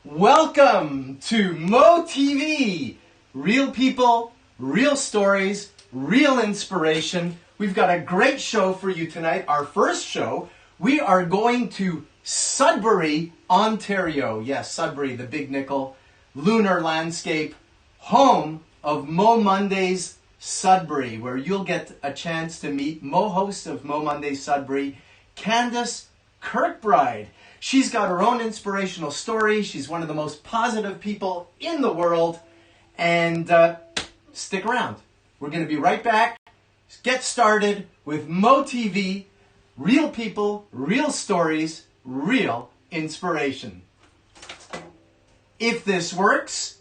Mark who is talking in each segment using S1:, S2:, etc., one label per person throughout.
S1: Welcome to moTV. Real people, real stories, real inspiration. We've got a great show for you tonight. Our first show, we are going to Sudbury, Ontario. Yes, Sudbury, the Big Nickel lunar landscape, home of moMondays Sudbury, where you'll get a chance to meet moHost of moMondays Sudbury, Candice Kirkbride. She's got her own inspirational story. She's one of the most positive people in the world. And stick around. We're going to be right back. Get started with moTV. Real people, real stories, real inspiration. If this works,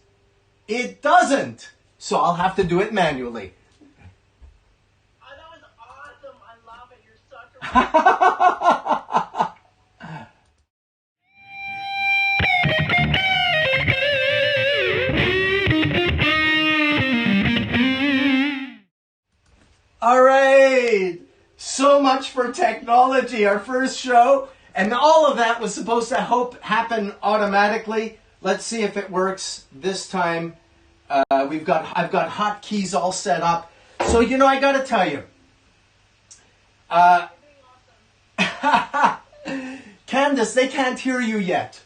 S1: it doesn't. So I'll have to do it manually.
S2: Oh, that was awesome. I love it. You're such a...
S1: All right, so much for technology, our first show, and all of that was supposed to happen automatically. Let's see if it works this time. I've got hotkeys all set up. So, I got to tell you, Candice, they can't hear you yet.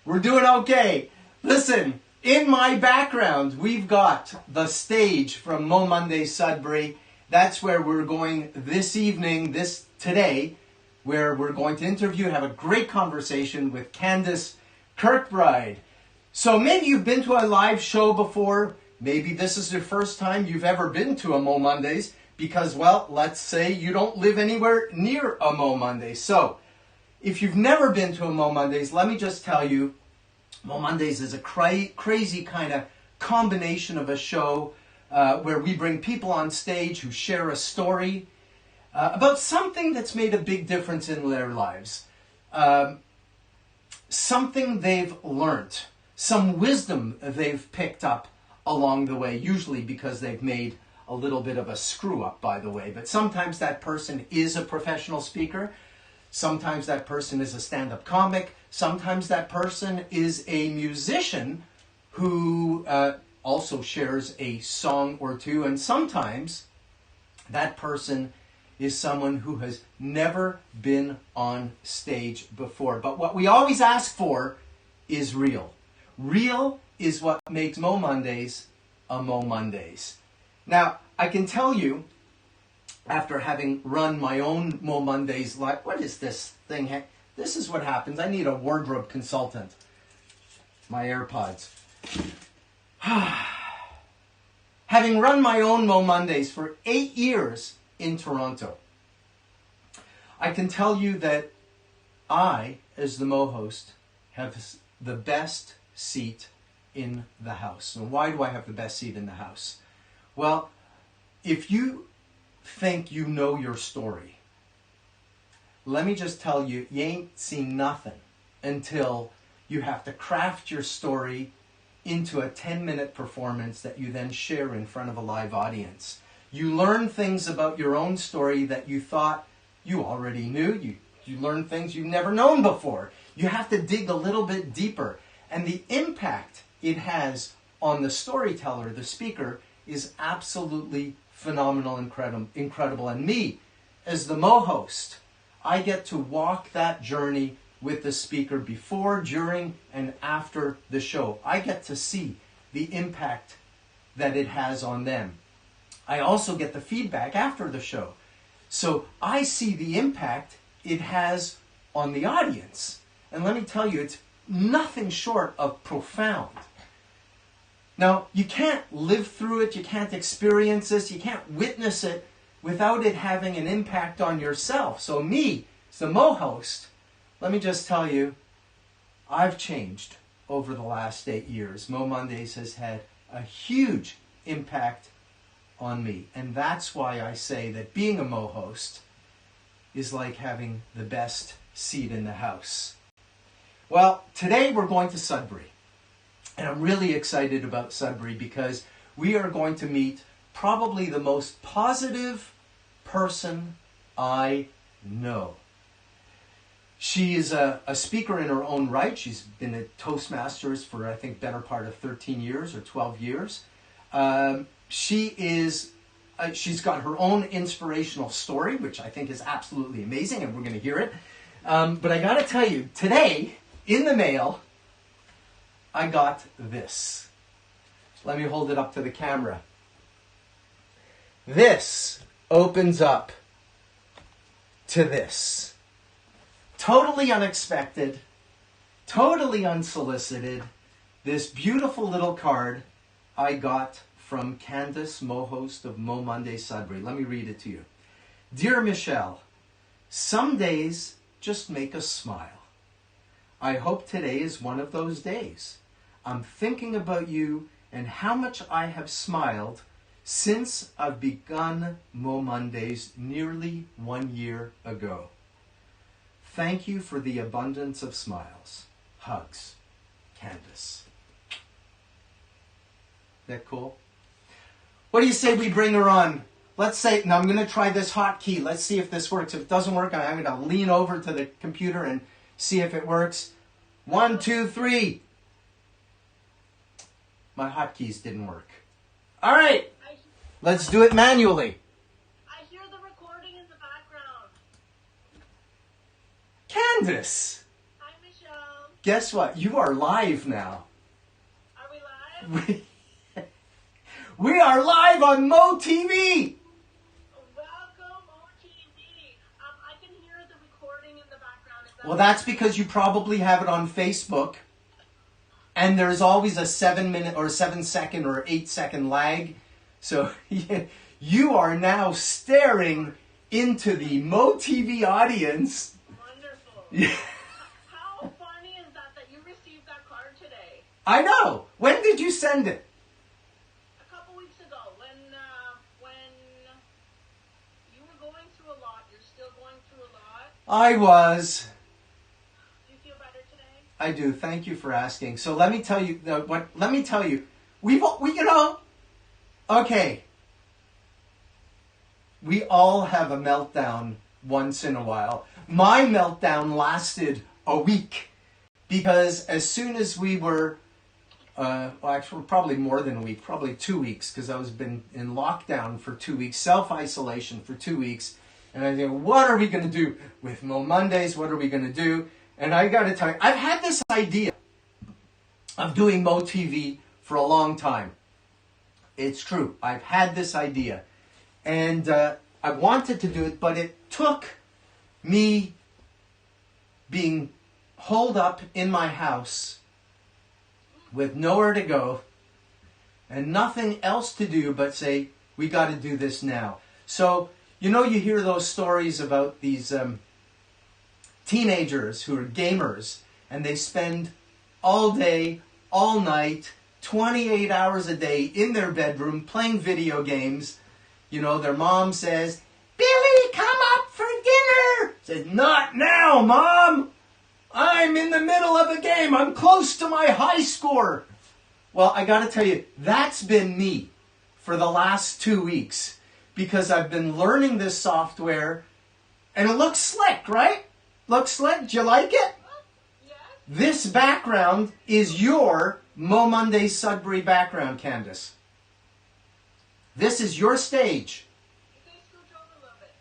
S1: We're doing okay. Listen. In my background, we've got the stage from moMondays Sudbury. That's where we're going this evening, today, where we're going to interview, have a great conversation with Candice Kirkbride. So maybe you've been to a live show before. Maybe this is the first time you've ever been to a moMondays because, well, let's say you don't live anywhere near a moMondays. So if you've never been to a moMondays, let me just tell you, moMondays is a crazy kind of combination of a show where we bring people on stage who share a story about something that's made a big difference in their lives. Something they've learnt, some wisdom they've picked up along the way, usually because they've made a little bit of a screw up, by the way. But sometimes that person is a professional speaker. Sometimes that person is a stand-up comic. Sometimes that person is a musician who also shares a song or two. And sometimes that person is someone who has never been on stage before. But what we always ask for is real. Real is what makes moMondays a moMondays. Now, I can tell you, after having run my own moMondays live, what is this thing? This is what happens. I need a wardrobe consultant. My AirPods. Having run my own moMondays for 8 years in Toronto, I can tell you that I, as the moHost, have the best seat in the house. And why do I have the best seat in the house? Well, if you think you know your story, let me just tell you, you ain't seen nothing until you have to craft your story into a 10-minute performance that you then share in front of a live audience. You learn things about your own story that you thought you already knew. You learn things you've never known before. You have to dig a little bit deeper. And the impact it has on the storyteller, the speaker, is absolutely phenomenal, incredible. And me, as the moHost, I get to walk that journey with the speaker before, during, and after the show. I get to see the impact that it has on them. I also get the feedback after the show. So I see the impact it has on the audience. And let me tell you, it's nothing short of profound. Now, you can't live through it, you can't experience this, you can't witness it without it having an impact on yourself. So me, as the moHost, let me just tell you, I've changed over the last 8 years. moMondays has had a huge impact on me. And that's why I say that being a moHost is like having the best seat in the house. Well, today we're going to Sudbury. And I'm really excited about Sudbury because we are going to meet probably the most positive person I know. She is a speaker in her own right. She's been at Toastmasters for, I think, better part of 13 years or 12 years. She's got her own inspirational story, which I think is absolutely amazing, and we're going to hear it. But I got to tell you, today, in the mail, I got this. Let me hold it up to the camera. This opens up to this. Totally unexpected, totally unsolicited. This beautiful little card I got from Candice, moHost of moMondays Sudbury. Let me read it to you. Dear Michel, some days just make us smile. I hope today is one of those days. I'm thinking about you and how much I have smiled since I've begun moMondays nearly 1 year ago. Thank you for the abundance of smiles. Hugs. Candice. That cool? What do you say we bring her on? Let's say, now I'm going to try this hotkey. Let's see if this works. If it doesn't work, I'm going to lean over to the computer and see if it works. 1, 2, 3. My hotkeys didn't work. All right. Let's do it manually.
S2: I hear the recording in the background.
S1: Candice.
S2: Hi, Michelle.
S1: Guess what? You are live now.
S2: Are we live?
S1: We are live on moTV.
S2: Welcome, moTV. I can hear the recording in the background.
S1: Well, that's because you probably have it on Facebook. And there's always a 7-minute or 7-second or 8-second lag. So you are now staring into the moTV audience.
S2: Wonderful. How funny is that you received that card today?
S1: I know. When did you send it?
S2: A couple weeks ago, when you were going through a lot. You're still going through a lot.
S1: I was.
S2: Do you feel better today?
S1: I do. Thank you for asking. So let me tell you what. Let me tell you. We okay. We all have a meltdown once in a while. My meltdown lasted a week because as soon as we were, actually probably more than a week, probably 2 weeks, because I was been in lockdown for 2 weeks, self-isolation for 2 weeks, and I think, what are we going to do with moMondays? What are we going to do? And I got to tell you, I've had this idea of doing moTV for a long time. It's true. I've had this idea. And I wanted to do it, but it took me being holed up in my house with nowhere to go and nothing else to do but say, we got to do this now. So, you hear those stories about these teenagers who are gamers and they spend all day, all night, 28 hours a day in their bedroom playing video games. Their mom says, Billy, come up for dinner. Says, not now, Mom. I'm in the middle of a game. I'm close to my high score. Well, I got to tell you, that's been me for the last 2 weeks because I've been learning this software and it looks slick, right? Looks slick. Do you like it?
S2: Yes.
S1: This background is your moMondays Sudbury background, Candice. This is your stage.
S2: You can scooch over a little bit.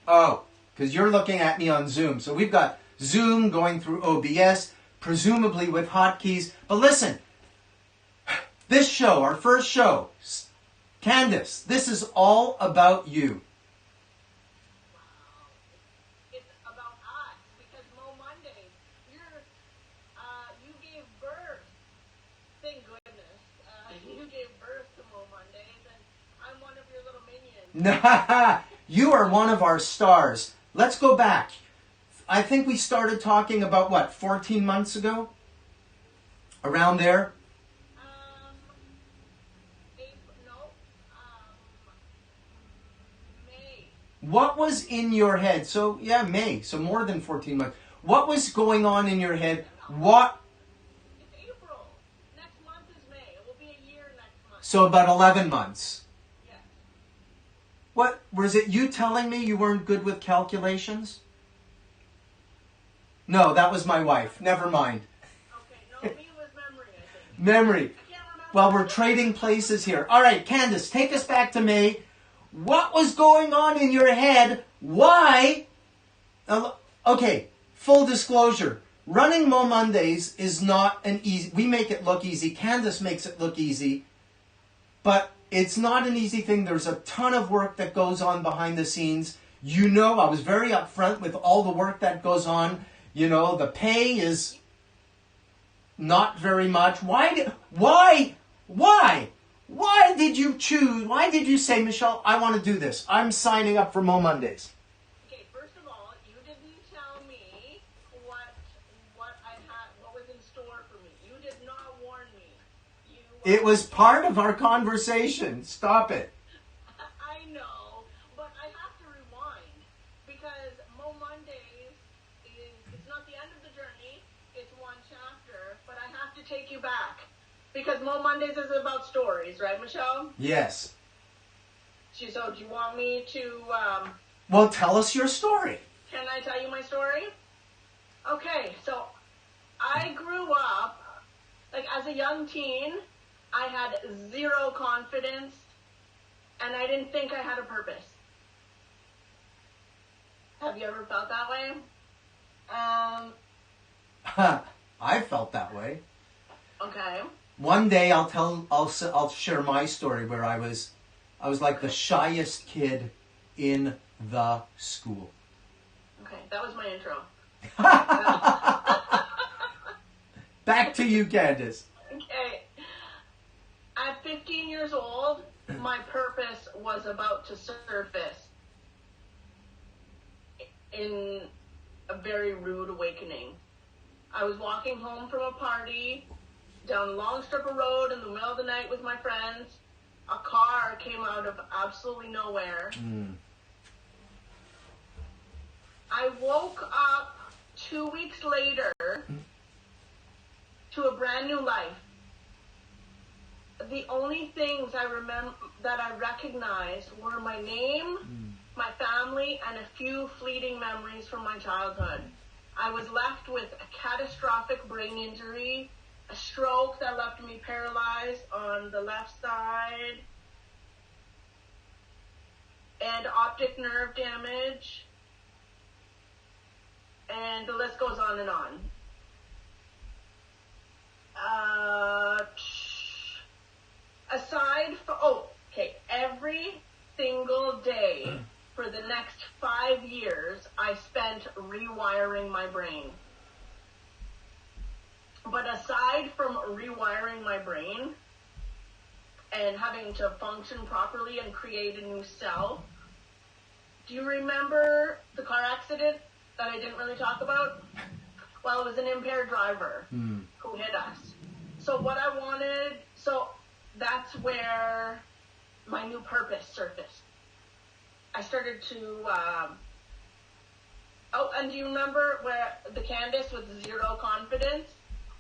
S1: Oh, because you're looking at me on Zoom. So we've got Zoom going through OBS, presumably with hotkeys. But listen, this show, our first show, Candice, this is all about you.
S2: It's about us because moMondays, you gave birth. Thank goodness. You gave birth to moMondays, and I'm one of your little minions.
S1: You are one of our stars. Let's go back. I think we started talking about, 14 months ago? Around there?
S2: May.
S1: What was in your head? So, yeah, May. So more than 14 months. What was going on in your head? What?
S2: It's April. Next month is May. It will be a year next month.
S1: So about 11 months.
S2: Yes.
S1: What? Was it you telling me you weren't good with calculations? No, that was my wife. Never mind.
S2: Okay, no, me was Memory, I think.
S1: Memory.
S2: I can't remember.
S1: Well, we're trading places here. All right, Candice, take us back to May. What was going on in your head? Why? Okay, full disclosure. Running moMondays is not an easy... We make it look easy. Candice makes it look easy. But it's not an easy thing. There's a ton of work that goes on behind the scenes. You know, I was very upfront with all the work that goes on. You know, the pay is not very much. Why did you choose? Why did you say, Michelle, I want to do this? I'm signing up for moMondays.
S2: Okay, first of all, you didn't tell me what I had, what was in store for me. You did not warn me.
S1: It was part of our conversation. Stop it.
S2: I know, but I have to rewind because moMondays it's not the end of the journey. It's one chapter, but I have to take you back. Because moMondays is about stories, right, Michelle?
S1: Yes.
S2: So do you want me to...
S1: Well, tell us your story.
S2: Can I tell you my story? Okay, so I grew up, like as a young teen, I had zero confidence, and I didn't think I had a purpose. Have you ever felt that way?
S1: I felt that way.
S2: Okay.
S1: One day I'll share my story where I was like the shyest kid in the school.
S2: Okay, that was my intro.
S1: Back to you, Candice.
S2: Okay. At 15 years old, my purpose was about to surface in a very rude awakening. I was walking home from a party down a long strip of road in the middle of the night with my friends. A car came out of absolutely nowhere. I woke up 2 weeks later to a brand new life. The only things I remember that I recognized were my name, my family, and a few fleeting memories from my childhood. I was left with a catastrophic brain injury, a stroke that left me paralyzed on the left side, and optic nerve damage, and the list goes on and on. Every single day for the next 5 years, I spent rewiring my brain. But aside from rewiring my brain and having to function properly and create a new self, do you remember the car accident that I didn't really talk about? Well, it was an impaired driver who hit us. So that's where my new purpose surfaced. I started to, and do you remember where the Candice with zero confidence?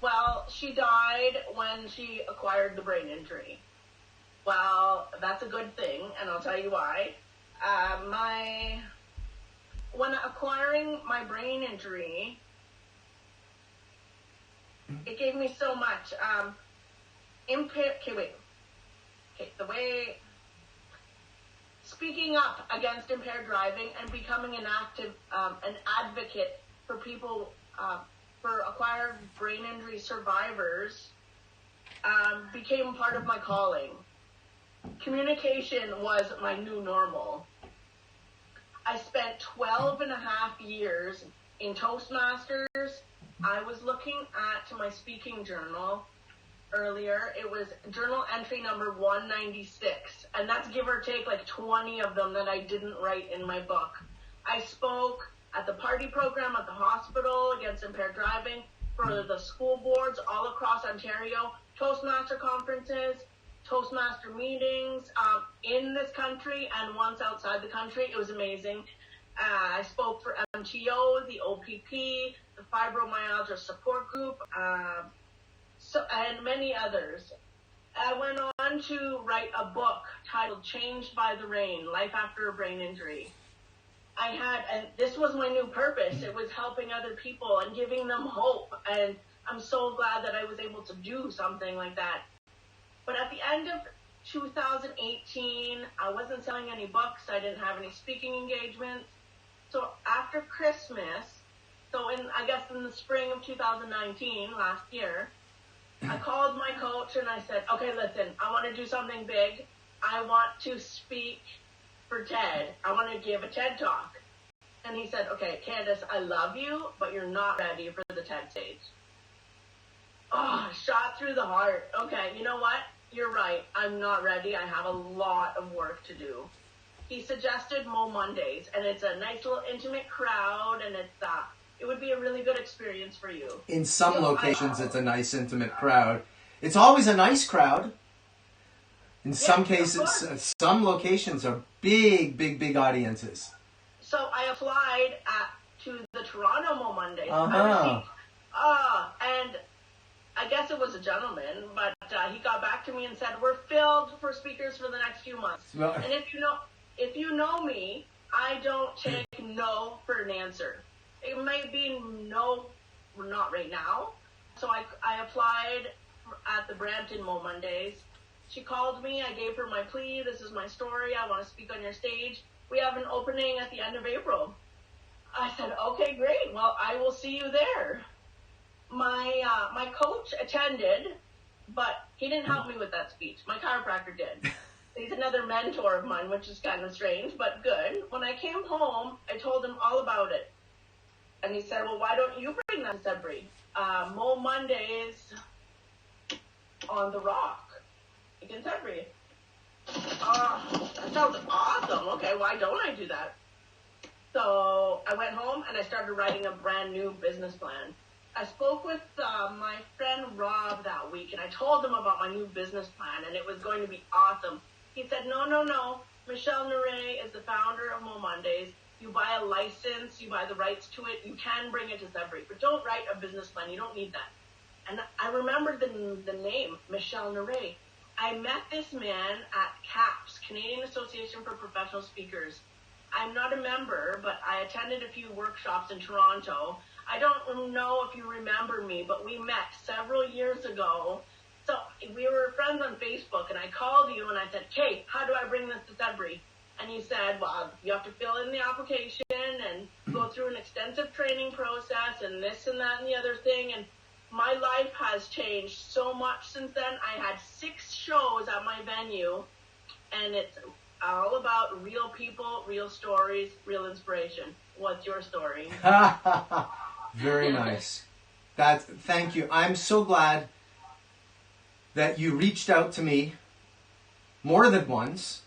S2: Well, she died when she acquired the brain injury. Well, that's a good thing, and I'll tell you why. When acquiring my brain injury, it gave me so much. Speaking up against impaired driving and becoming an advocate for people, for acquired brain injury survivors, became part of my calling. Communication was my new normal. I spent 12 and a half years in Toastmasters. I was looking at my speaking journal earlier. It was journal entry number 196, and that's give or take like 20 of them that I didn't write in my book. I spoke at the party program at the hospital against impaired driving, for the school boards all across Ontario, Toastmaster conferences, Toastmaster meetings in this country and once outside the country. It was amazing. I spoke for MTO, the OPP, the Fibromyalgia Support Group, and many others. I went on to write a book titled Changed by the Rain, Life After a Brain Injury. and this was my new purpose. It was helping other people and giving them hope. And I'm so glad that I was able to do something like that. But at the end of 2018, I wasn't selling any books. I didn't have any speaking engagements. So after Christmas, I guess in the spring of 2019, last year, I called my coach and I said, okay, listen, I want to do something big. I want to speak for TED. I want to give a TED Talk. And he said, okay, Candice, I love you, but you're not ready for the TED stage. Oh, shot through the heart. Okay, you know what? You're right. I'm not ready. I have a lot of work to do. He suggested moMondays, and it's a nice little intimate crowd, and it would be a really good experience for you.
S1: In some locations, it's a nice intimate crowd. It's always a nice crowd. In some cases, some locations are big audiences.
S2: So I applied to the Toronto moMondays.
S1: Uh-huh.
S2: And I guess it was a gentleman, but he got back to me and said, we're filled for speakers for the next few months.
S1: Well,
S2: and if you know me, I don't take no for an answer. It might be no, not right now. So I applied at the Brampton moMondays. She called me. I gave her my plea. This is my story. I want to speak on your stage. We have an opening at the end of April. I said, okay, great. Well, I will see you there. My coach attended, but he didn't help me with that speech. My chiropractor did. He's another mentor of mine, which is kind of strange, but good. When I came home, I told him all about it. And he said, well, why don't you bring that to Sudbury? moMondays on the Rock in Sudbury. That sounds awesome. Okay, why don't I do that? So I went home and I started writing a brand new business plan. I spoke with my friend Rob that week, and I told him about my new business plan, and it was going to be awesome. He said, no. Michel Neray is the founder of moMondays. You buy a license, you buy the rights to it, you can bring it to Sudbury, but don't write a business plan. You don't need that. And I remembered the name, Michel Neray. I met this man at CAPS, Canadian Association for Professional Speakers. I'm not a member, but I attended a few workshops in Toronto. I don't know if you remember me, but we met several years ago. So we were friends on Facebook, and I called you and I said, Kate, how do I bring this to Sudbury? And you said, well, you have to fill in the application and go through an extensive training process and this and that and the other thing. And my life has changed so much since then. I had 6 shows at my venue, and it's all about real people, real stories, real inspiration. What's your story?
S1: Very nice. Thank you. I'm so glad that you reached out to me more than once,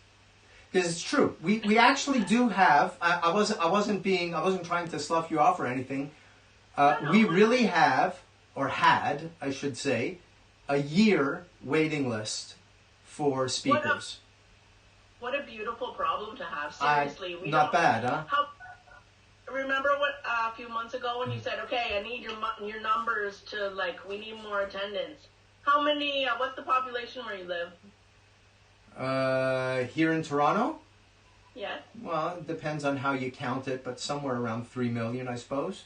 S1: because it's true. We actually do have. I wasn't trying to slough you off or anything. We really have, or had, I should say, a year waiting list for speakers.
S2: What a beautiful problem to have. Seriously,
S1: not bad, huh?
S2: Remember what a few months ago when you said, okay, I need your numbers to, we need more attendance. How many, what's the population where you live?
S1: Here in Toronto?
S2: Yes.
S1: Well, it depends on how you count it, but somewhere around 3 million, I suppose.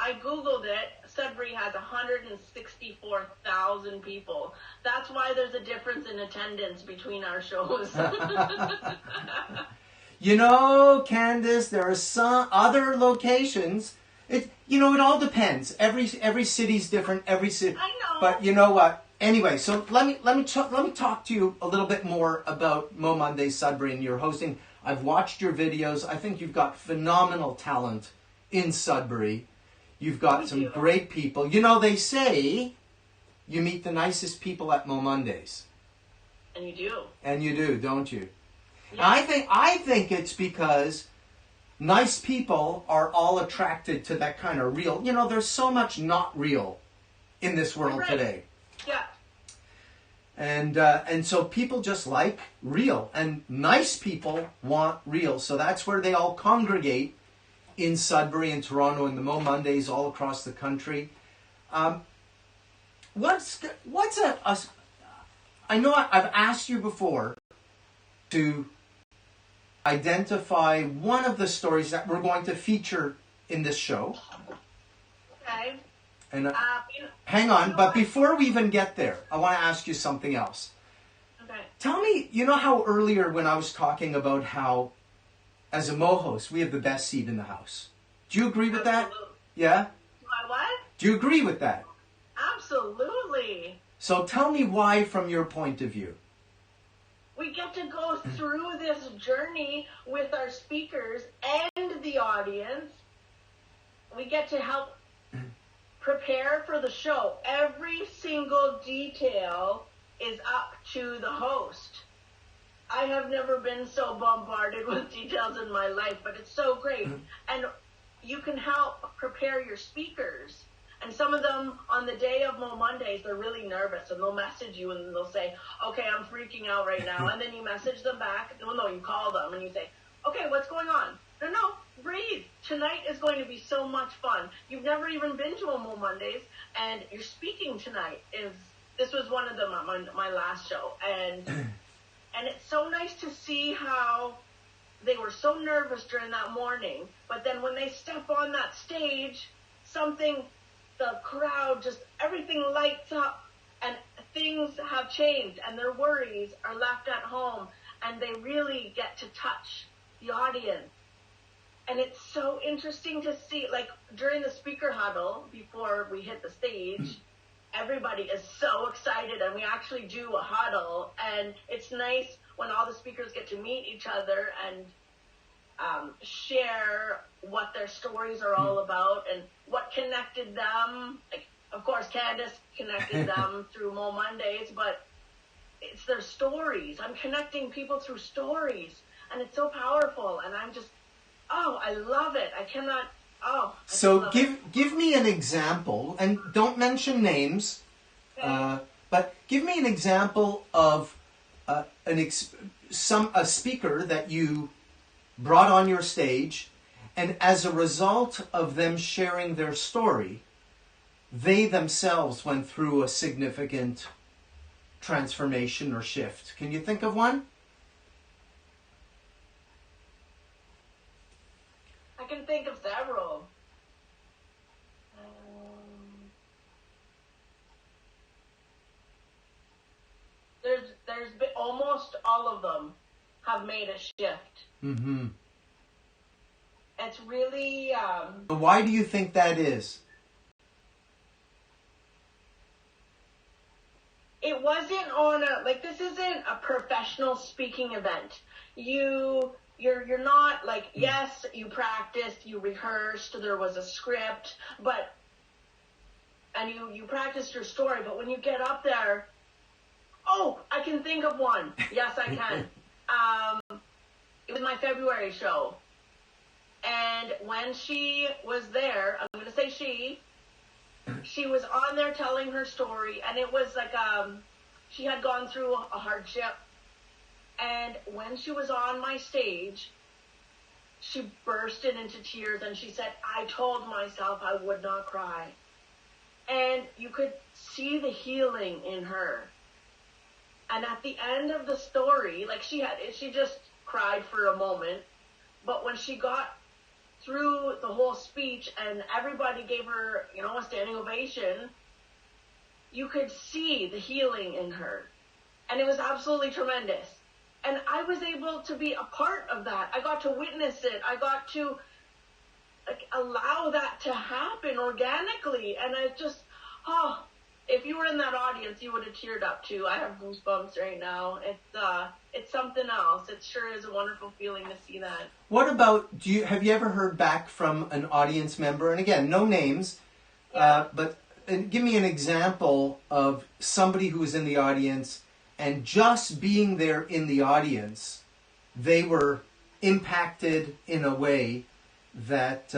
S2: I Googled it. Sudbury has 164,000 people. That's why there's a difference in attendance between our shows.
S1: You know, Candice, there are some other locations. It all depends. Every city's different. Every city.
S2: I know.
S1: But you know what? Anyway, so let me talk to you a little bit more about moMondays Sudbury and your hosting. I've watched your videos. I think you've got phenomenal talent in Sudbury. You've got some great people. You know, they say you meet the nicest people at moMondays.
S2: And you do.
S1: And you do, don't you?
S2: Yeah.
S1: I think it's because nice people are all attracted to that kind of real. You know, there's so much not real in this world today.
S2: Yeah.
S1: And so people just like real, and nice people want real. So that's where they all congregate in Sudbury and Toronto and the moMondays all across the country. I know I've asked you before to identify one of the stories that we're going to feature in this show.
S2: Okay.
S1: And hang on, but before we even get there, I want to ask you something else.
S2: Okay.
S1: Tell me, you know how earlier when I was talking about how, as a moHost, we have the best seat in the house. Do you agree with that? Yeah?
S2: What?
S1: Do you agree with that?
S2: Absolutely.
S1: So tell me why from your point of view.
S2: We get to go through this journey with our speakers and the audience. We get to help prepare for the show. Every single detail is up to the host. I have never been so bombarded with details in my life, but it's so great. And you can help prepare your speakers. And some of them, on the day of moMondays, they're really nervous, and they'll message you, and they'll say, okay, I'm freaking out right now. And then you message them back. No, you call them, and you say, okay, what's going on? No, breathe. Tonight is going to be so much fun. You've never even been to a moMondays, and you're speaking tonight. This was one of them at my last show. And it's so nice to see how they were so nervous during that morning, but then when they step on that stage, the crowd, just everything lights up, and things have changed, and their worries are left at home, and they really get to touch the audience. And it's so interesting to see, like, during the speaker huddle, before we hit the stage, everybody is so excited, and we actually do a huddle, and it's nice when all the speakers get to meet each other and share what their stories are all about and what connected them. Like, of course, Candice connected them through moMondays, but it's their stories. I'm connecting people through stories, and it's so powerful, and I'm just, I love it. I cannot,
S1: So give me an example, and don't mention names,
S2: okay.
S1: but give me an example of a speaker that you brought on your stage, and as a result of them sharing their story, they themselves went through a significant transformation or shift. Can you think of one?
S2: I can think of several. There's been, almost all of them have made a shift.
S1: Mm-hmm.
S2: It's really...
S1: Why do you think that is?
S2: It wasn't on this isn't a professional speaking event. You're not like, yes, you practiced, you rehearsed, there was a script, and you practiced your story, but when you get up there, I can think of one. Yes, I can. It was my February show. And when she was there, I'm going to say she was on there telling her story, and it was like she had gone through a hardship. And when she was on my stage, she bursted into tears, and she said, I told myself I would not cry. And you could see the healing in her. And at the end of the story, like she just cried for a moment, but when she got through the whole speech and everybody gave her, a standing ovation, you could see the healing in her. And it was absolutely tremendous. And I was able to be a part of that. I got to witness it. I got to allow that to happen organically. And I just, if you were in that audience, you would have teared up too. I have goosebumps right now. It's something else. It sure is a wonderful feeling to see that.
S1: What about, have you ever heard back from an audience member? And again, no names, but give me an example of somebody who was in the audience, and just being there in the audience, they were impacted in a way that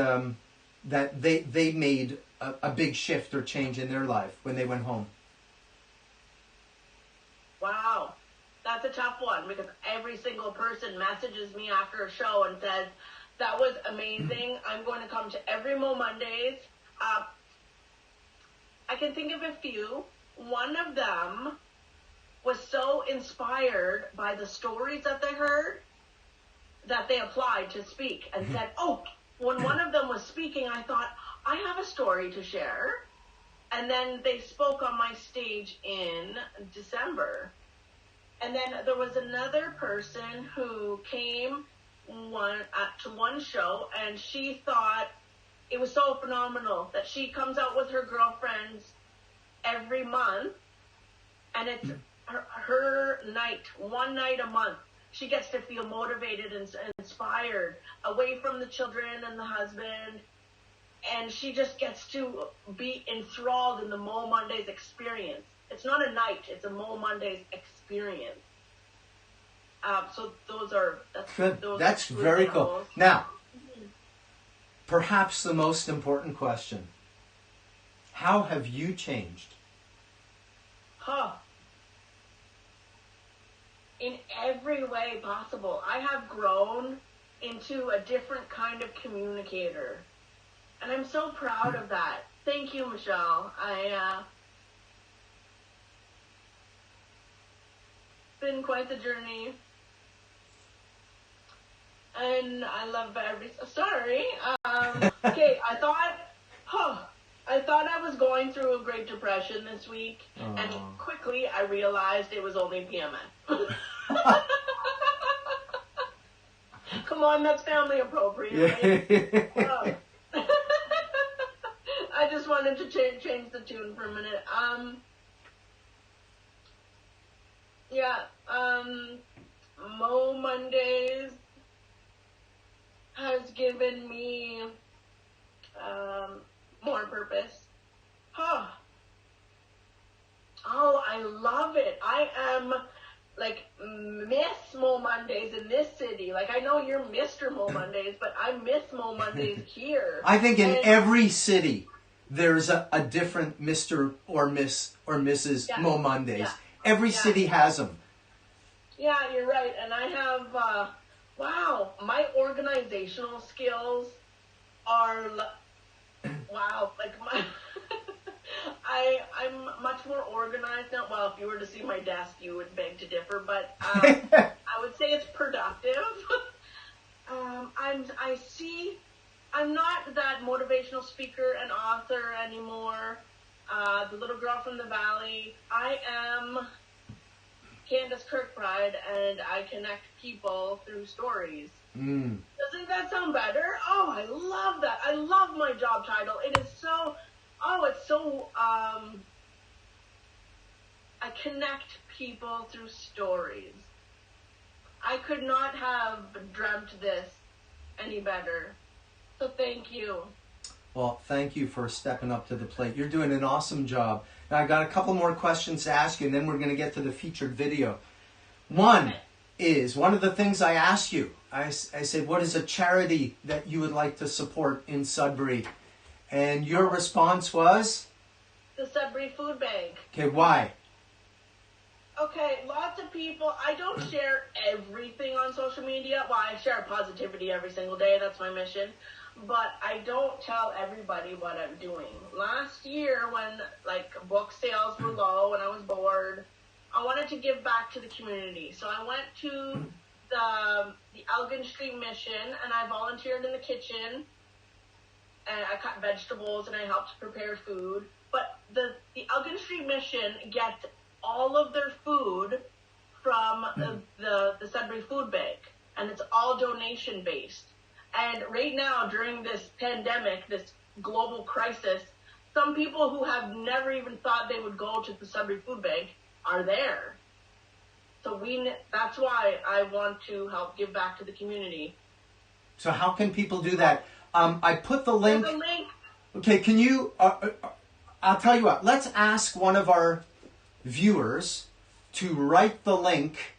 S1: that they made a big shift or change in their life when they went home.
S2: Wow, that's a tough one, because every single person messages me after a show and says, that was amazing. I'm going to come to every moMondays. I can think of a few. One of them was so inspired by the stories that they heard that they applied to speak and said, oh, when one of them was speaking, I thought, I have a story to share. And then they spoke on my stage in December. And then there was another person who came to one show, and she thought it was so phenomenal that she comes out with her girlfriends every month, and it's her night, one night a month. She gets to feel motivated and inspired, away from the children and the husband, and she just gets to be enthralled in the moMondays experience. It's not a night, it's a moMondays experience. So that's good.
S1: That's very cool. Now, perhaps the most important question. How have you changed?
S2: In every way possible. I have grown into a different kind of communicator. And I'm so proud of that. Thank you, Michelle. It's been quite the journey. And I love sorry. Okay, I thought I was going through a Great Depression this week, and quickly I realized it was only PMS. Come on, that's family appropriate, right? I just wanted to change the tune for a minute. moMondays has given me more purpose. Oh, I love it. I am like Miss moMondays in this city. Like, I know you're Mr. moMondays, but I'm Miss moMondays here.
S1: I think in every city there's a different Mr. or Miss or Mrs. moMondays. Yeah. Every city has them.
S2: Yeah, you're right. And I have, wow, my organizational skills are, wow, like I'm much more organized now. Well, if you were to see my desk, you would beg to differ, but I would say it's productive. I'm not that motivational speaker and author anymore. The little girl from the valley. I am Candice Kirkbride, and I connect people through stories. Doesn't that sound better? Oh, I love that. I love my job title. It is so, I connect people through stories. I could not have dreamt this any better. So thank you.
S1: Well, thank you for stepping up to the plate. You're doing an awesome job. Now, I got a couple more questions to ask you, and then we're going to get to the featured video. One of the things I asked you, I said, what is a charity that you would like to support in Sudbury? And your response was?
S2: The Sudbury Food Bank.
S1: Okay, why?
S2: Okay, lots of people, I don't share everything on social media. Well, I share positivity every single day. That's my mission. But I don't tell everybody what I'm doing. Last year, when book sales were low and I was bored, I wanted to give back to the community. So I went to the Elgin Street Mission, and I volunteered in the kitchen, and I cut vegetables and I helped prepare food. But the Elgin Street Mission gets all of their food from the Sudbury Food Bank, and it's all donation based. And right now, during this pandemic, this global crisis, some people who have never even thought they would go to the Sudbury Food Bank are there. So that's why I want to help give back to the community.
S1: So how can people do that? I put the link.
S2: There's a link.
S1: Okay, can you, I'll tell you what, let's ask one of our viewers to write the link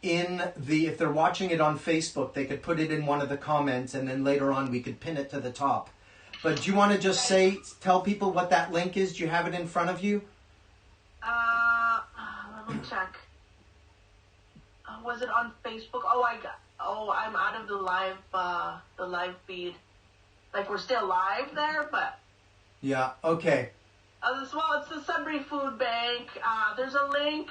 S1: if they're watching it on Facebook, they could put it in one of the comments, and then later on we could pin it to the top. But do you want to just tell people what that link is? Do you have it in front of you?
S2: Let me check. Was it on Facebook? I'm out of the live feed. Like, we're still live there, but.
S1: Yeah, okay.
S2: It's the Sudbury Food Bank. There's a link.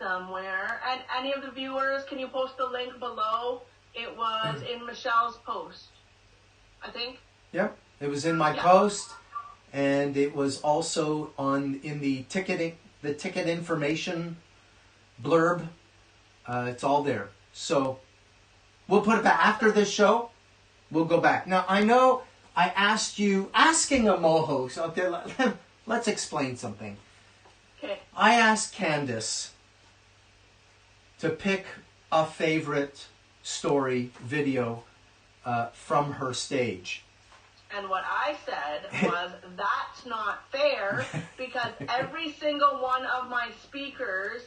S2: somewhere. And any of the viewers, can you post the link below? It was in Michelle's post, I think.
S1: Yep, it was in my post, and it was also in the ticket information blurb. It's all there. So we'll put it back after this show. We'll go back. Now, I know I asked you, asking a moHost out there, let's explain something.
S2: Okay.
S1: I asked Candice to pick a favorite story video from her stage.
S2: And what I said was, that's not fair, because every single one of my speakers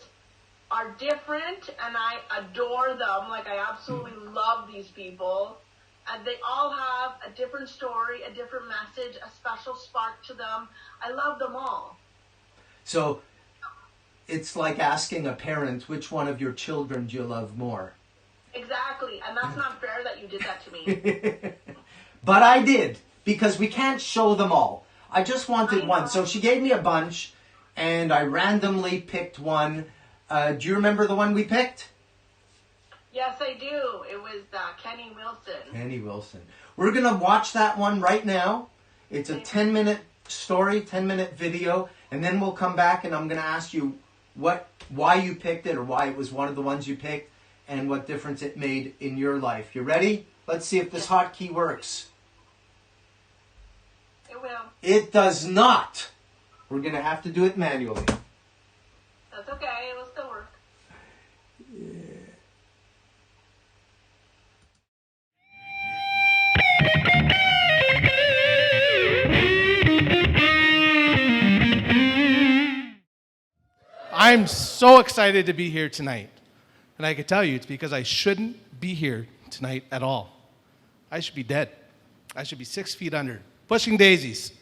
S2: are different, and I adore them. Like, I absolutely love these people. And they all have a different story, a different message, a special spark to them. I love them all.
S1: So it's like asking a parent, which one of your children do you love more?
S2: Exactly. And that's not fair that you did that to me.
S1: But I did, because we can't show them all. I just wanted one. So she gave me a bunch, and I randomly picked one. Do you remember the one we picked?
S2: Yes, I do. It was Kenny Wilson.
S1: Kenny Wilson. We're going to watch that one right now. It's a 10-minute story, 10-minute video, and then we'll come back and I'm going to ask you why you picked it, or why it was one of the ones you picked, and what difference it made in your life. You ready? Let's see if this hotkey works.
S2: It will.
S1: It does not. We're going to have to do it manually.
S2: That's okay. It will still work.
S1: Yeah.
S3: I'm so excited to be here tonight. And I can tell you, it's because I shouldn't be here tonight at all. I should be dead. I should be 6 feet under, pushing daisies.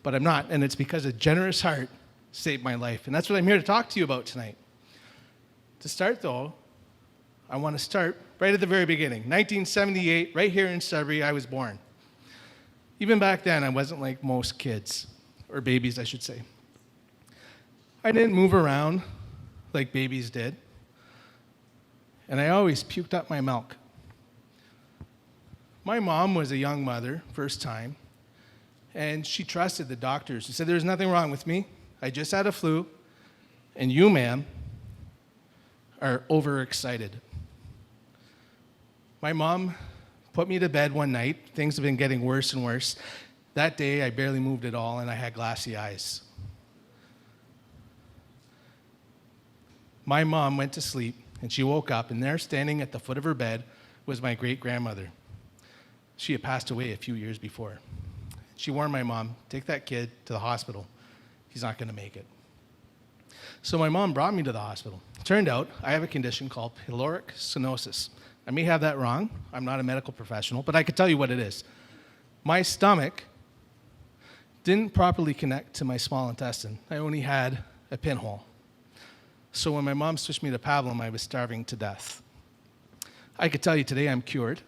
S3: But I'm not, and it's because a generous heart saved my life. And that's what I'm here to talk to you about tonight. To start, though, I want to start right at the very beginning. 1978, right here in Sudbury, I was born. Even back then, I wasn't like most kids, or babies, I should say. I didn't move around like babies did, and I always puked up my milk. My mom was a young mother, first time, and she trusted the doctors. She said, "There's nothing wrong with me. I just had a flu, and you, ma'am, are overexcited." My mom put me to bed one night. Things have been getting worse and worse. That day, I barely moved at all, and I had glassy eyes. My mom went to sleep, and she woke up, and there, standing at the foot of her bed, was my great-grandmother. She had passed away a few years before. She warned my mom, "Take that kid to the hospital. He's not going to make it." So my mom brought me to the hospital. It turned out I have a condition called pyloric stenosis. I may have that wrong. I'm not a medical professional, but I could tell you what it is. My stomach didn't properly connect to my small intestine. I only had a pinhole. So when my mom switched me to pablum, I was starving to death. I could tell you today I'm cured.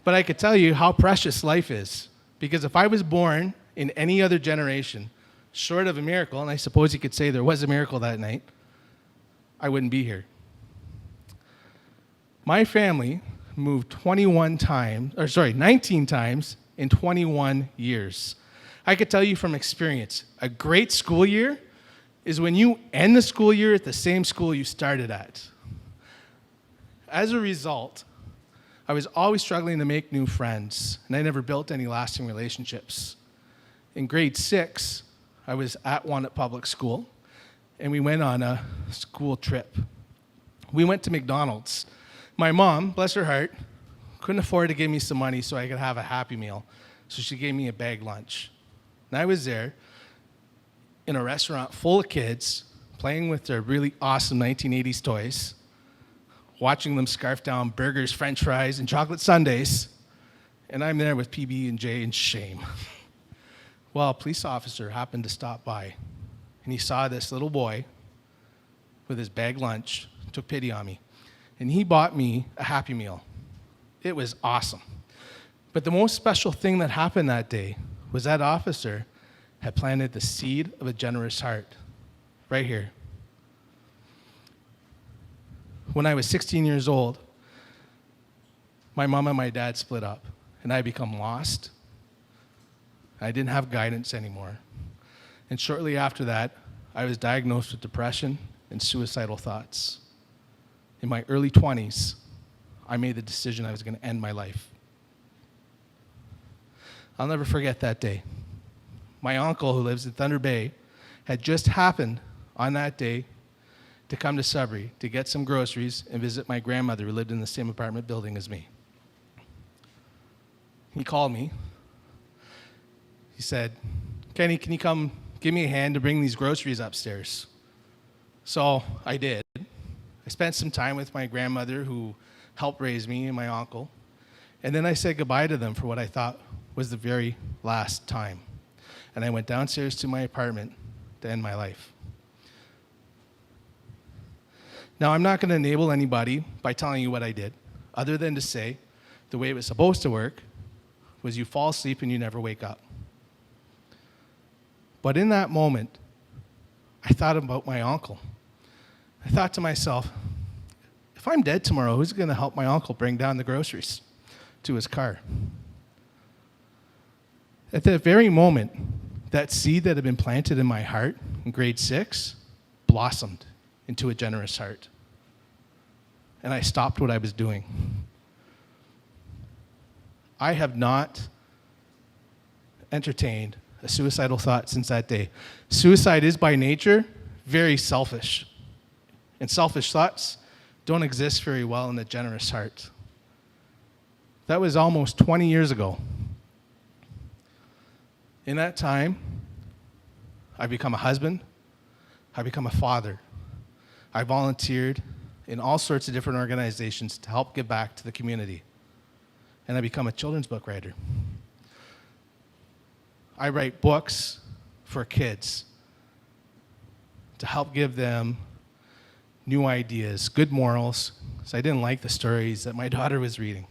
S3: But I could tell you how precious life is. Because if I was born in any other generation, short of a miracle, and I suppose you could say there was a miracle that night, I wouldn't be here. My family moved 19 times in 21 years. I could tell you from experience, a great school year is when you end the school year at the same school you started at. As a result, I was always struggling to make new friends, and I never built any lasting relationships. In grade 6, I was at Wannet Public School, and we went on a school trip. We went to McDonald's. My mom, bless her heart, couldn't afford to give me some money so I could have a Happy Meal, so she gave me a bag lunch. And I was there in a restaurant full of kids playing with their really awesome 1980s toys, watching them scarf down burgers, french fries, and chocolate sundaes, and I'm there with PB&J in shame. Well, a police officer happened to stop by, and he saw this little boy with his bag lunch, took pity on me, and he bought me a Happy Meal. It was awesome. But the most special thing that happened that day was that officer had planted the seed of a generous heart right here. When I was 16 years old, my mom and my dad split up, and I become lost. I didn't have guidance anymore. And shortly after that, I was diagnosed with depression and suicidal thoughts. In my early 20s, I made the decision I was going to end my life. I'll never forget that day. My uncle, who lives in Thunder Bay, had just happened on that day to come to Sudbury to get some groceries and visit my grandmother, who lived in the same apartment building as me. He called me. He said, "Kenny, can you come give me a hand to bring these groceries upstairs?" So I did. I spent some time with my grandmother, who helped raise me, and my uncle. And then I said goodbye to them for what I thought was the very last time. And I went downstairs to my apartment to end my life. Now, I'm not going to enable anybody by telling you what I did, other than to say the way it was supposed to work was you fall asleep and you never wake up. But in that moment, I thought about my uncle. I thought to myself, if I'm dead tomorrow, who's going to help my uncle bring down the groceries to his car? At that very moment, that seed that had been planted in my heart in grade 6 blossomed into a generous heart. And I stopped what I was doing. I have not entertained a suicidal thought since that day. Suicide is by nature very selfish. And selfish thoughts don't exist very well in a generous heart. That was almost 20 years ago. In that time, I've become a husband, I've become a father. I volunteered in all sorts of different organizations to help give back to the community. And I become a children's book writer. I write books for kids to help give them new ideas, good morals, because I didn't like the stories that my daughter was reading.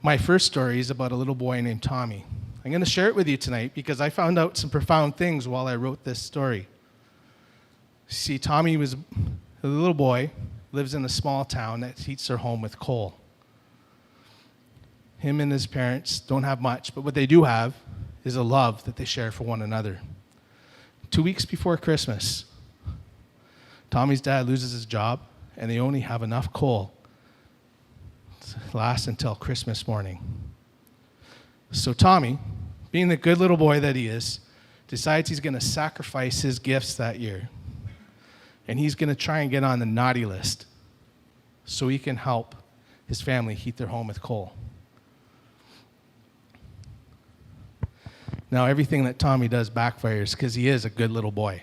S3: My first story is about a little boy named Tommy. I'm going to share it with you tonight because I found out some profound things while I wrote this story. See, Tommy was a little boy, lives in a small town that heats their home with coal. Him and his parents don't have much, but what they do have is a love that they share for one another. 2 weeks before Christmas, Tommy's dad loses his job, and they only have enough coal to last until Christmas morning. So Tommy, being the good little boy that he is, decides he's going to sacrifice his gifts that year. And he's going to try and get on the naughty list so he can help his family heat their home with coal. Now, everything that Tommy does backfires because he is a good little boy.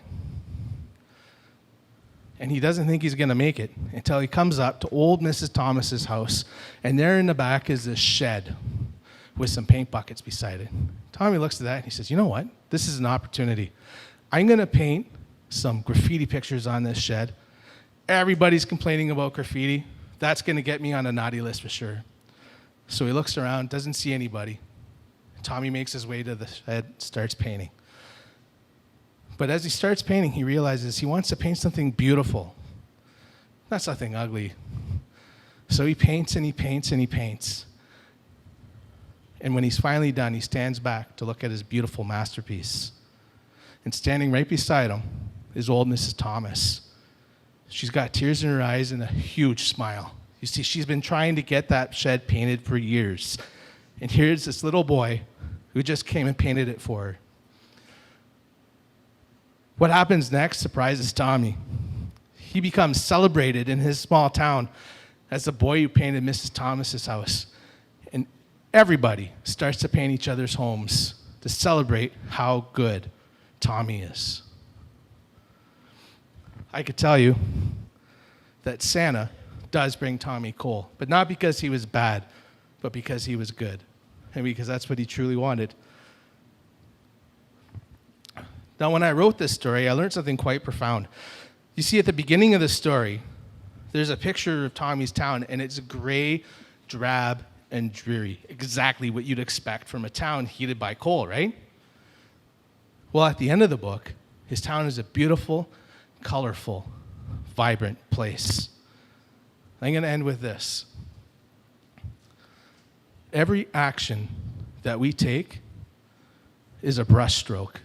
S3: And he doesn't think he's going to make it until he comes up to old Mrs. Thomas's house, and there in the back is this shed with some paint buckets beside it. Tommy looks at that and he says, "You know what? This is an opportunity. I'm going to paint some graffiti pictures on this shed. Everybody's complaining about graffiti. That's going to get me on a naughty list for sure." So he looks around, doesn't see anybody. Tommy makes his way to the shed, starts painting. But as he starts painting, he realizes he wants to paint something beautiful, not something ugly. So he paints and he paints and he paints. And when he's finally done, he stands back to look at his beautiful masterpiece. And standing right beside him is old Mrs. Thomas. She's got tears in her eyes and a huge smile. You see, she's been trying to get that shed painted for years. And here's this little boy who just came and painted it for her. What happens next surprises Tommy. He becomes celebrated in his small town as the boy who painted Mrs. Thomas's house. And everybody starts to paint each other's homes to celebrate how good Tommy is. I could tell you that Santa does bring Tommy coal, but not because he was bad, but because he was good, and because that's what he truly wanted. Now, when I wrote this story, I learned something quite profound. You see, at the beginning of the story, there's a picture of Tommy's town, and it's gray, drab, and dreary. Exactly what you'd expect from a town heated by coal, right? Well, at the end of the book, his town is a beautiful, colorful, vibrant place. I'm going to end with this. Every action that we take is a brushstroke.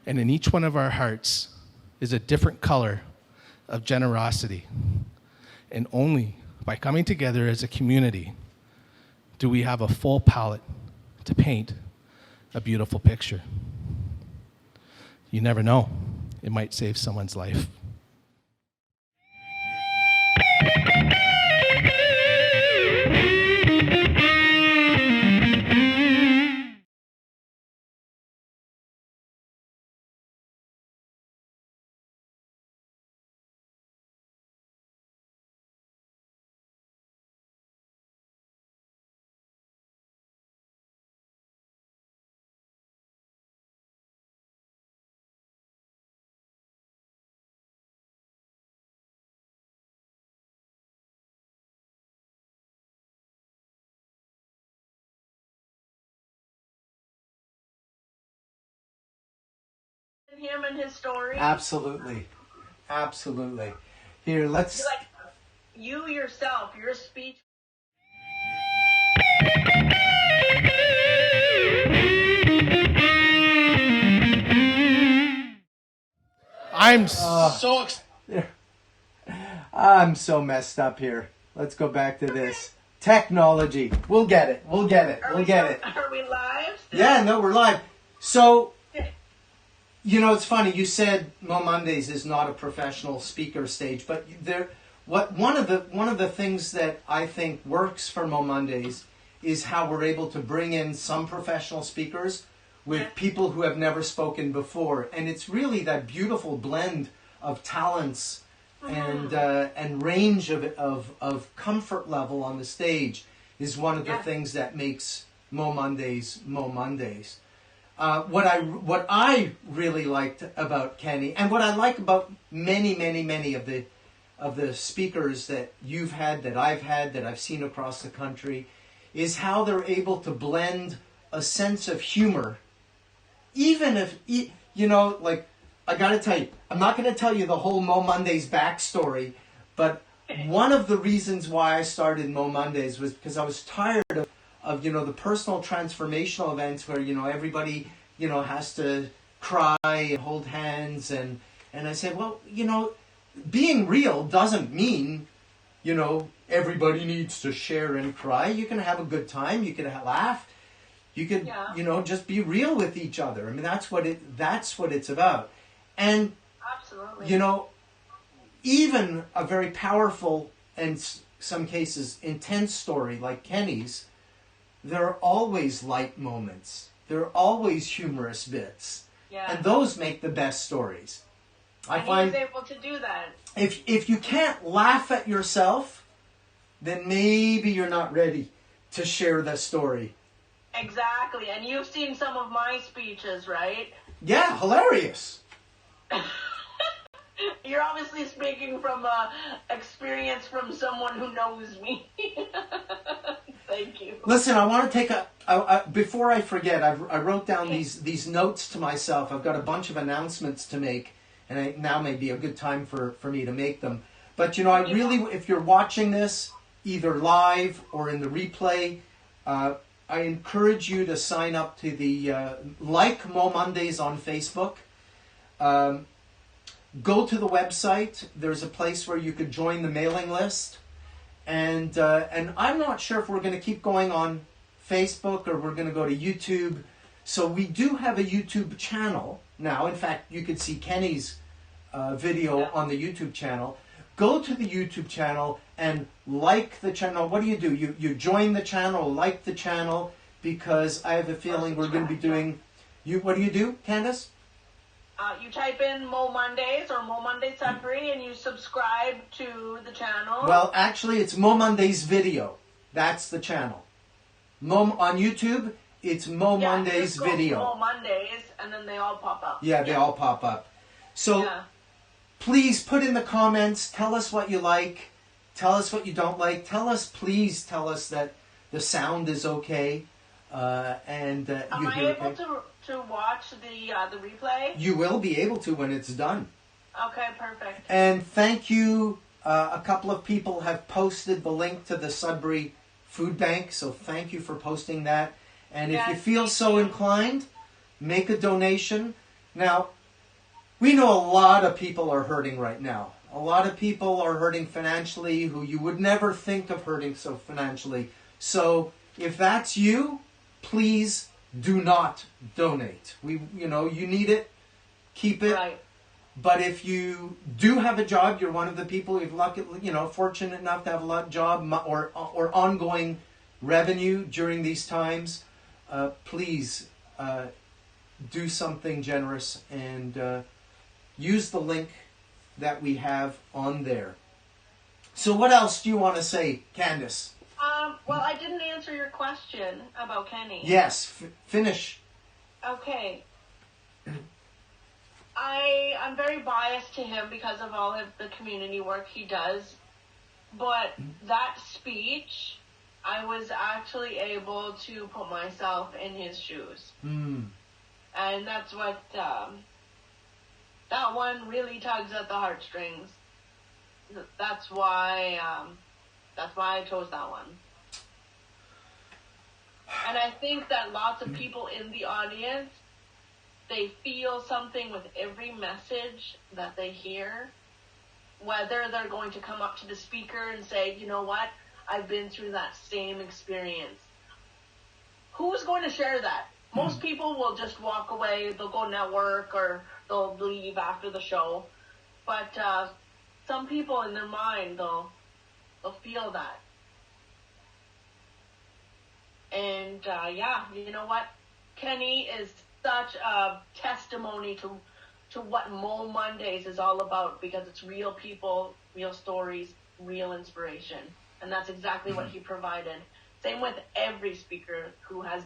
S3: And in each one of our hearts is a different color of generosity. And only by coming together as a community do we have a full palette to paint a beautiful picture. You never know. It might save someone's life.
S2: Him and his story.
S1: Absolutely. Absolutely. Here, let's...
S2: Like, you yourself, your speech.
S3: I'm so excited.
S1: I'm so messed up here. Let's go back to this. Technology. We'll get it. We'll get it. We'll get it.
S2: Are we live?
S1: Yeah, no, we're live. So, you know, it's funny. You said moMondays is not a professional speaker stage, but one of the things that I think works for moMondays is how we're able to bring in some professional speakers with people who have never spoken before, and it's really that beautiful blend of talents and range of comfort level on the stage is one of the things that makes moMondays moMondays. What I really liked about Kenny, and what I like about many of the speakers that you've had, that I've seen across the country, is how they're able to blend a sense of humor, even if, you know, like, I gotta tell you, I'm not gonna tell you the whole moMondays backstory, but one of the reasons why I started moMondays was because I was tired of you know, the personal transformational events where, you know, everybody, you know, has to cry and hold hands, and I said, well, you know, being real doesn't mean, you know, everybody needs to share and cry. You can have a good time, you can laugh, you could, you know, just be real with each other. I mean, that's what it's about. And
S2: Absolutely.
S1: You know, even a very powerful and some cases intense story like Kenny's, there are always light moments. There are always humorous bits.
S2: Yeah.
S1: And those make the best stories. I find
S2: he was able to do that.
S1: If you can't laugh at yourself, then maybe you're not ready to share the story.
S2: Exactly. And you've seen some of my speeches, right?
S1: Yeah, hilarious.
S2: You're obviously speaking from experience from someone who knows me. Thank you.
S1: Listen, I want to take before I forget, I wrote down these notes to myself. I've got a bunch of announcements to make, and now may be a good time for me to make them. But, you know, I really, if you're watching this, either live or in the replay, I encourage you to sign up to the, like moMondays on Facebook. Go to the website. There's a place where you could join the mailing list. And I'm not sure if we're going to keep going on Facebook or we're going to go to YouTube. So we do have a YouTube channel now. In fact, you could see Kenny's video on the YouTube channel. Go to the YouTube channel and like the channel. What do? You join the channel, like the channel, because I have a feeling we're going to be doing... What do you do, Candice?
S2: You type in moMondays or moMondays Sudbury and you subscribe to the channel.
S1: Well, actually, it's moMondays Video. That's the channel. On YouTube, it's moMondays Video.
S2: moMondays, and then they all pop up.
S1: Yeah, they all pop up. So please put in the comments. Tell us what you like. Tell us what you don't like. Please tell us that the sound is okay.
S2: Am I able to watch the replay?
S1: You will be able to when it's done.
S2: Okay, perfect.
S1: And thank you. A couple of people have posted the link to the Sudbury Food Bank, so thank you for posting that. And if you feel so inclined, make a donation. Now, we know a lot of people are hurting right now. A lot of people are hurting financially who you would never think of hurting so financially. So if that's you, please do not donate. You need it, keep it.
S2: Right.
S1: But if you do have a job, you're one of the people who've fortunate enough to have a job or ongoing revenue during these times, please do something generous and use the link that we have on there. So what else do you want to say, Candice?
S2: Well, I didn't answer your question about Kenny.
S1: Yes, finish.
S2: Okay. I'm very biased to him because of all of the community work he does. But that speech, I was actually able to put myself in his shoes. And that's what, that one really tugs at the heartstrings. That's why I chose that one. And I think that lots of people in the audience, they feel something with every message that they hear. Whether they're going to come up to the speaker and say, you know what, I've been through that same experience. Who's going to share that? Most people will just walk away, they'll go network, or they'll leave after the show. But some people in their mind, they'll feel that. And you know what? Kenny is such a testimony to what moMondays is all about, because it's real people, real stories, real inspiration. And that's exactly what he provided. Same with every speaker who has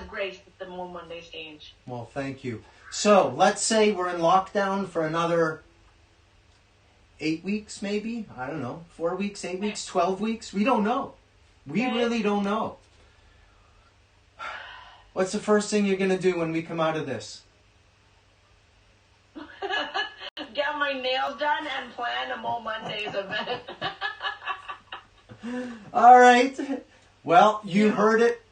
S2: graced the moMonday stage.
S1: Well, thank you. So let's say we're in lockdown for another 8 weeks, maybe? I don't know. 4 weeks, 8 weeks, 12 weeks? We don't know. We really don't know. What's the first thing you're going to do when we come out of this?
S2: Get my nails done and plan a moMondays event.
S1: All right. Well, you heard it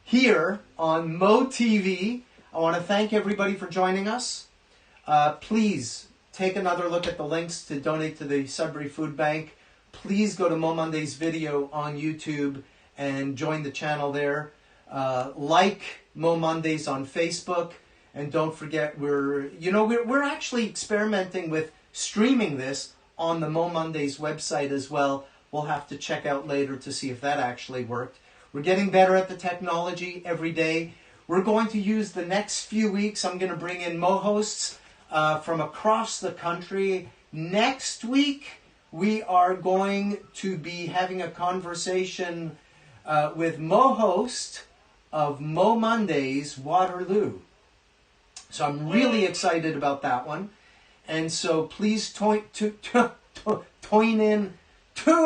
S1: here on moTV. I want to thank everybody for joining us. Please take another look at the links to donate to the Sudbury Food Bank. Please go to moMondays video on YouTube and join the channel there. Like moMondays on Facebook, and don't forget we're actually experimenting with streaming this on the moMondays website as well. We'll have to check out later to see if that actually worked. We're getting better at the technology every day. We're going to use the next few weeks. I'm going to bring in moHosts from across the country. Next week, we are going to be having a conversation with moHost of moMondays Waterloo. So I'm really excited about that one. And so please tune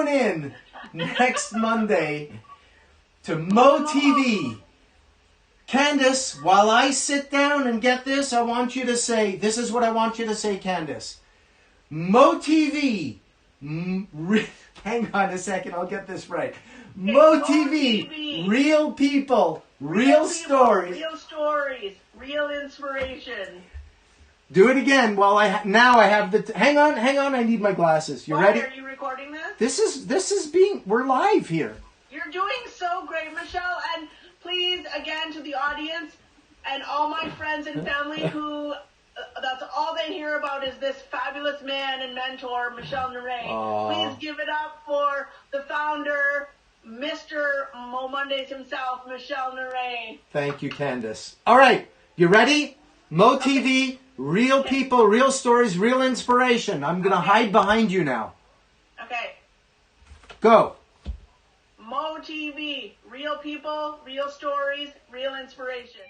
S1: in next Monday to moTV. Candice, while I sit down and get this, I want you to say, this is what I want you to say, Candice. moTV. Hang on a second, I'll get this right. moTV. Real people, real stories.
S2: Real stories, real inspiration.
S1: Do it again while I have the... Hang on, I need my glasses. You ready?
S2: Are you recording this?
S1: We're live here.
S2: You're doing so great, Michelle, and please, again, to the audience and all my friends and family who, that's all they hear about is this fabulous man and mentor, Michel Neray. Please give it up for the founder, Mr. moMondays himself, Michel Neray.
S1: Thank you, Candice. All right, you ready? moTV, real people, real stories, real inspiration. I'm going to hide behind you now.
S2: Okay.
S1: Go.
S2: moTV, real people, real stories, real inspiration.